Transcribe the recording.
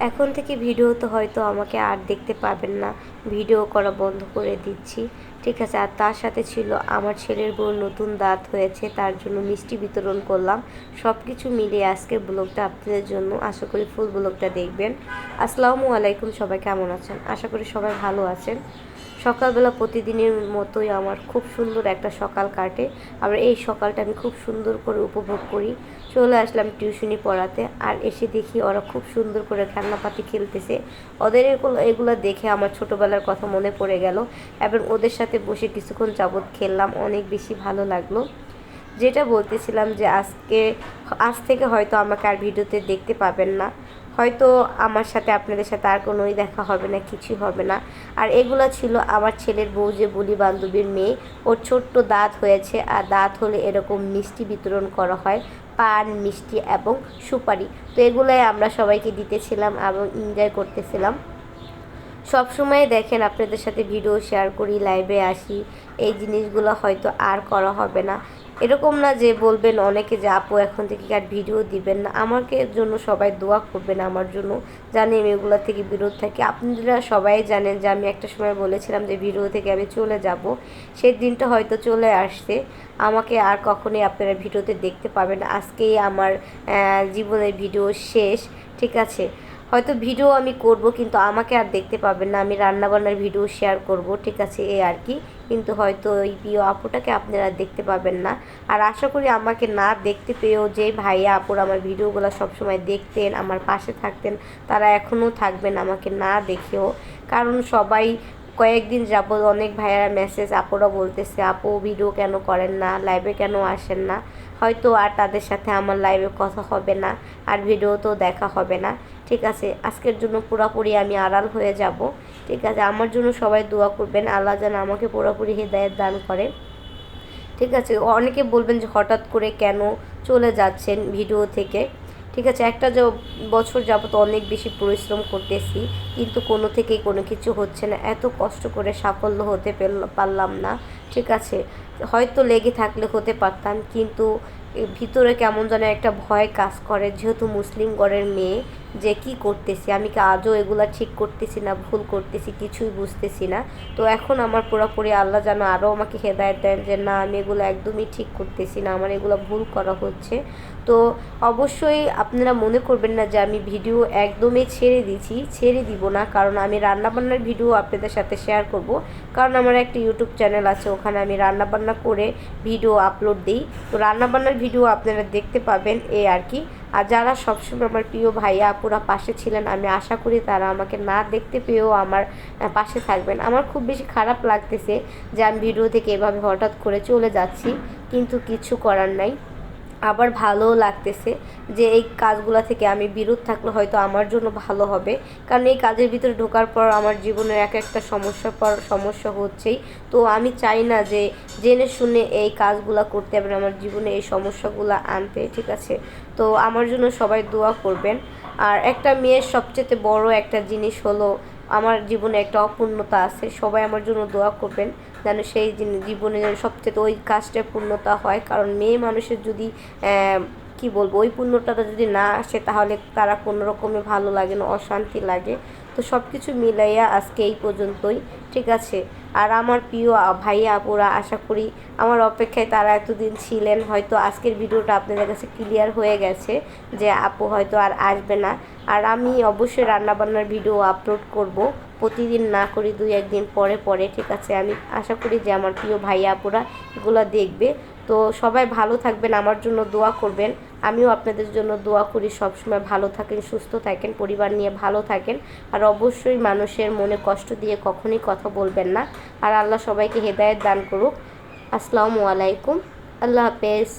এখন থেকে ভিডিওতে হয়তো আমাকে আর দেখতে পাবেন না, ভিডিও করা বন্ধ করে দিচ্ছি, ঠিক আছে। আর তার সাথে ছিল আমার ছেলের বউর নতুন দাঁত হয়েছে, তার জন্য মিষ্টি বিতরণ করলাম। সব কিছু মিলিয়ে আজকের ব্লগটা আপনাদের জন্য, আশা করি ফুল ব্লগটা দেখবেন। আসসালামু আলাইকুম, সবাই কেমন আছেন? আশা করি সবাই ভালো আছেন। সকালবেলা প্রতিদিনের মতোই আমার খুব সুন্দর একটা সকাল কাটে। আবার এই সকালটা আমি খুব সুন্দর করে উপভোগ করি। চলে আসলাম টিউশনি পড়াতে, আর এসে দেখি ওরা খুব সুন্দর করে খেলনাপাতি খেলতেছে। ওদের এগুলো দেখে আমার ছোটোবেলার কথা মনে পড়ে গেল, এবং ওদের সাথে বসে কিছুক্ষণ যাবৎ খেললাম, অনেক বেশি ভালো লাগলো। যেটা বলতেছিলাম যে আজ থেকে হয়তো আমাকে আর ভিডিওতে দেখতে পাবেন না, হয়তো আমার সাথে আপনাদের সাথে আর কোনোই দেখা হবে না, কিছুই হবে না। আর এগুলো ছিল আমার ছেলের বউ, যে বলি বান্ধবীর মেয়ে, ওর ছোট্ট দাঁত হয়েছে, আর দাঁত হলে এরকম মিষ্টি বিতরণ করা হয়, পান, মিষ্টি এবং সুপারি। তো এগুলাই আমরা সবাইকে দিতেছিলাম এবং এনজয় করতেছিলাম। সব সময় দেখেন আপনাদের সাথে ভিডিও শেয়ার করি, লাইভে আসি, এই জিনিসগুলো হয়তো আর করা হবে না। এরকম না যে বলবেন অনেকে যে আপু এখন থেকে আর ভিডিও দিবেন না। আমাকে জন্য সবাই দোয়া করবেন আমার জন্য, জানি আমি এগুলো থেকে বিরত থাকি। আপনারা সবাই জানেন যে আমি একটা সময় বলেছিলাম যে ভিডিও থেকে আমি চলে যাব, সেই দিনটা হয়তো চলে আসছে। আমাকে আর কখনোই আপনারা ভিডিওতে দেখতে পাবেন না। আজকেই আমার জীবনের ভিডিও শেষ, ঠিক আছে। হয়তো ভিডিও আমি করব, কিন্তু আমাকে আর দেখতে পাবেন না। আমি রান্নাবান্নার ভিডিও শেয়ার করব, ঠিক আছে, এই আর কি। কিন্তু হয়তো ওই প্রিয় আপুটাকে আপনারা দেখতে পাবেন না। আর আশা করি আমাকে না দেখতে পেয়েও যে ভাইয়া আপুরা আমার ভিডিওগুলো সবসময় দেখতেন, আমার পাশে থাকতেন, তারা এখনও থাকবেন আমাকে না দেখেও। কারণ সবাই কয়েকদিন যাবত অনেক ভাইয়ারা মেসেজ আপুরা বলতেছে আপু ভিডিও কেন করেন না, লাইভে কেন আসেন না। হয়তো আর তাদের সাথে আমার লাইভে কথা হবে না, আর ভিডিওতেও দেখা হবে না, ঠিক আছে। আজকের জন্য পুরোপুরি আমি আড়াল হয়ে যাব, ঠিক আছে। আমার জন্য সবাই দোয়া করবেন, আল্লাহ যেন আমাকে পুরোপুরি হেদায়েত দান করে, ঠিক আছে। অনেকে বলবেন যে হঠাৎ করে কেন চলে যাচ্ছেন ভিডিও থেকে, ঠিক আছে। একটা বছর যাবত অনেক বেশি পরিশ্রম করতেছি, কিন্তু কোনো থেকেই কোনো কিছু হচ্ছে না। এত কষ্ট করে সাফল্য হতে পারলাম না, ঠিক আছে। হয়তো লেগে থাকলে হতে পারতাম, কিন্তু ভিতরে কেমন যেন একটা ভয় কাজ করে, যেহেতু মুসলিম ঘরের মেয়ে, যে কি করতেছি আমি, কি আজও এগুলা ঠিক করতেছি না ভুল করতেছি, কিছুই বুঝতেছি না। তো এখন আমার পুরোপুরি আল্লাহ যেন আরও আমাকে হেদায়েত দেন যে না, আমি এগুলো একদমই ঠিক করতেছি না, আমার এগুলো ভুল করা হচ্ছে। তো অবশ্যই আপনারা মনে করবেন না যে আমি ভিডিও একদমই ছেড়ে দিব না, কারণ আমি রান্নাবান্নার ভিডিও আপনাদের সাথে শেয়ার করব। কারণ আমার একটা ইউটিউব চ্যানেল আছে, ওখানে আমি রান্নাবান্না করে ভিডিও আপলোড দিই। তো রান্নাবান্নার ভিডিও আপনারা দেখতে পাবেন, এই আর কি। আর যারা সবসময় আমার প্রিয় ভাইয়া আপুরা পাশে ছিলেন, আমি আশা করি তারা আমাকে না দেখতে পেয়েও আমার পাশে থাকবেন। আমার খুব বেশি খারাপ লাগতেছে যে আমি ভিডিও থেকে এভাবে হঠাৎ করে চলে যাচ্ছি, কিন্তু কিছু করার নাই। আবার ভালোও লাগতেছে যে এই কাজগুলো থেকে আমি বিরত থাকলে হয়তো আমার জন্য ভালো হবে। কারণ এই কাজের ভিতরে ঢোকার পর আমার জীবনের এক একটা সমস্যা হচ্ছেই। তো আমি চাই না যে জেনে শুনে এই কাজগুলো করতে হবে, আমার জীবনে এই সমস্যাগুলো আনতে, ঠিক আছে। তো আমার জন্য সবাই দোয়া করবেন। আর একটা মেয়ের সবচেয়ে বড় একটা জিনিস হলো, আমার জীবনে একটা অপূর্ণতা আছে, সবাই আমার জন্য দোয়া করবেন যেন সেই জীবনে সবচেয়ে ওই কাজটা পূর্ণতা হয়। কারণ মেয়ে মানুষের যদি কি বলবো, ওই পূর্ণতাটা যদি না আসে, তাহলে তারা কোনো রকমে ভালো লাগে না, অশান্তি লাগে। তো সব কিছু মিলাইয়া আজকে এই পর্যন্তই, ঠিক আছে। আর আমার প্রিয় ভাইয়া আপুরা, আশা করি আমার অপেক্ষায় তারা এতদিন ছিলেন, হয়তো আজকের ভিডিওটা আপনাদের কাছে ক্লিয়ার হয়ে গেছে যে আপু হয়তো আর আসবে না। আর আমি অবশ্যই রান্নাবান্নার ভিডিও আপলোড করব, প্রতিদিন না করি, 2-1 দিন পরে পরে, ঠিক আছে। আমি আশা করি যে আমার প্রিয় ভাইয়া আপুরা এগুলো দেখবে। তো সবাই ভালো থাকবেন, আমার জন্য দোয়া করবেন। আমিও আপনাদের জন্য দোয়া করি, সবসময় ভালো থাকেন, সুস্থ থাকেন, পরিবার নিয়ে ভালো থাকেন। আর অবশ্যই মানুষের মনে কষ্ট দিয়ে কখনোই কথা বলবেন না। আর আল্লাহ সবাইকে হেদায়েত দান করুক। আসসালামু আলাইকুম, আল্লাহ হাফেজ।